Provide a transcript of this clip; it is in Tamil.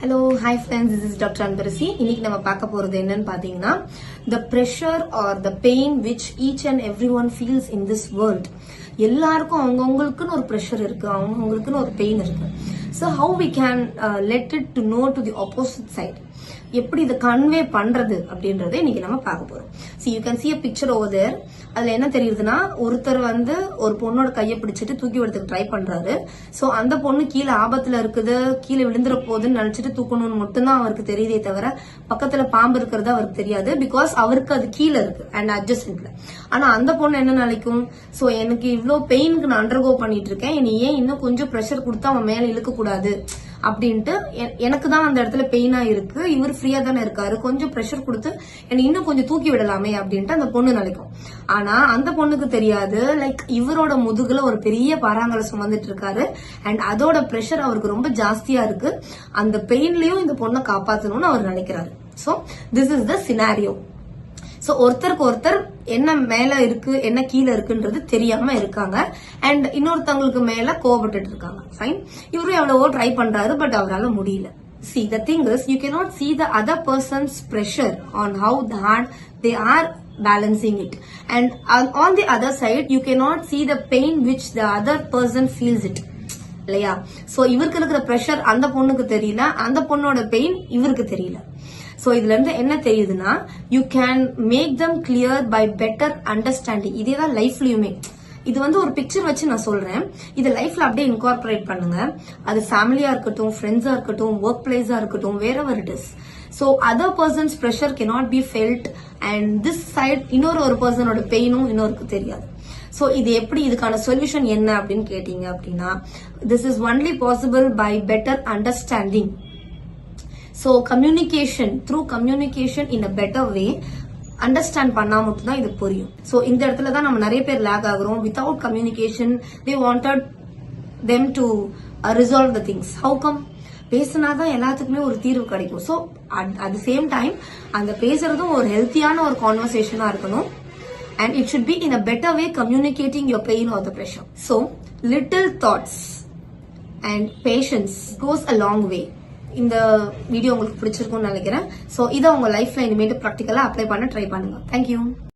Hello, hi friends, this is Dr. Anbarasi. இன்னைக்கு நம்ம பார்க்க போறது என்னன்னு பாத்தீங்கன்னா the pressure or the pain which each and everyone feels in this world. எல்லாருக்கும் அவங்கவுங்களுக்குன்னு ஒரு ப்ரெஷர் இருக்கு, அவங்கவுங்களுக்குன்னு ஒரு பெயின் இருக்கு. So how we can let it to know to the opposite side. எப்படி இதை கன்வே பண்றது அப்படின்றத இன்னைக்கு நம்ம பார்க்க போறோம். See, you can see a picture over there. அதுல என்ன தெரியுதுன்னா, ஒருத்தர் வந்து ஒரு பொண்ணோட கையை பிடிச்சிட்டு தூக்கி விடுறதுக்கு ட்ரை பண்றாரு. சோ அந்த பொண்ணு கீழே ஆபத்துல இருக்குது, கீழே விழுந்துற போகுதுன்னு நினைச்சிட்டு தூக்கணும்னு மட்டும்தான் அவருக்கு தெரியுதே தவிர பக்கத்துல பாம்பு இருக்கிறது அவருக்கு தெரியாது. பிகாஸ் அவருக்கு அது கீழே இருக்கு அண்ட் அட்ஜஸ்ட்மெண்ட்ல. ஆனா அந்த பொண்ணு என்ன நினைக்கும், சோ எனக்கு இவ்ளோ பெயினுக்கு நான் அண்டர்கோ பண்ணிட்டு இருக்கேன், நீ ஏன் இன்னும் கொஞ்சம் ப்ரெஷர் கொடுத்து அவன் மேல இழுக்க கூடாது அப்படின்ட்டு, எனக்கு தான் அந்த இடத்துல பெயினா இருக்கு, இவர் ஃப்ரீயா தானே இருக்காரு, கொஞ்சம் ப்ரெஷர் கொடுத்து என்னை இன்னும் கொஞ்சம் தூக்கி விடலாமே அப்படின்ட்டு அந்த பொண்ணு நினைக்கும். ஆனா அந்த பொண்ணுக்கு தெரியாது, லைக் இவரோட முதுகுல ஒரு பெரிய பாறாங்கலை சுமந்துட்டு இருக்காரு அண்ட் அதோட ப்ரெஷர் அவருக்கு ரொம்ப ஜாஸ்தியா இருக்கு. அந்த பெயின்லயும் இந்த பொண்ணை காப்பாத்தணும்னு அவர் நினைக்கிறாரு. So this is the scenario. So ஒருத்தருக்கு ஒருத்தர் என்ன மேல இருக்கு என்ன கீழே இருக்குன்றது தெரியாம இருக்காங்க அண்ட் இன்னொருத்தவங்களுக்கு மேல கோபப்பட்டு இருக்காங்க. ஃபைன், இவரும் எவ்வளவோ ட்ரை பண்றாரு, பட் அவரால் முடியல. See, the thing is, you cannot see the other person's pressure on how hard they are balancing it, and on the other side you cannot see the pain which the other person feels it. இல்லையா? சோ இவருக்கு இருக்கிற பிரஷர் அந்த பொண்ணுக்கு தெரியல, அந்த பொண்ணோட பெயின் இவருக்கு தெரியல. சோ இதுல இருந்து என்ன தெரியுதுன்னா, you can make them clear by better understanding. இதேதான் லைஃப்லயுமே. இது வந்து ஒரு பிக்சர் வச்சு நான் சொல்றேன், இது லைஃப்ல அப்படியே இன்கார்பரேட் பண்ணுங்க. அது ஃபேமிலியா இருக்கட்டும், ஃப்ரெண்ட்ஸா இருக்கட்டும், ஒர்க் பிளேஸா இருக்கட்டும், whatever it is. So other persons pressure cannot be felt and this side இன்னொரு பர்சனோட பெயினும் இன்னொருக்கு தெரியாது. சோ இது எப்படி, இதுக்கான சொல்யூஷன் என்ன அப்படின்னு கேட்டீங்க அப்படின்னா, this is only possible by better understanding. So communication, through communication in a better way, understand பண்ணா மட்டும் தான் இது புரியும். சோ இந்த இடத்துல தான் நம்ம நிறைய பேர் லேக் ஆகுறோம். Without communication they wanted them to resolve the things. How come? பேசினாதான் எல்லாத்துக்குமே ஒரு தீர்வு கிடைக்கும். So at the same time அந்த பேசுறதும் ஒரு ஹெல்த்தியான ஒரு கான்வர்சேஷனா இருக்கணும் and it should be in a better way communicating your pain or the pressure. So little thoughts and patience goes a long way. இந்த வீடியோ உங்களுக்கு பிடிச்சிருக்கும்னு நினைக்கிறேன். சோ இதை உங்க லைஃப்ல இனிமேட்டு ப்ராக்டிக்கலா அப்ளை பண்ண ட்ரை பண்ணுங்க. தேங்க்யூ.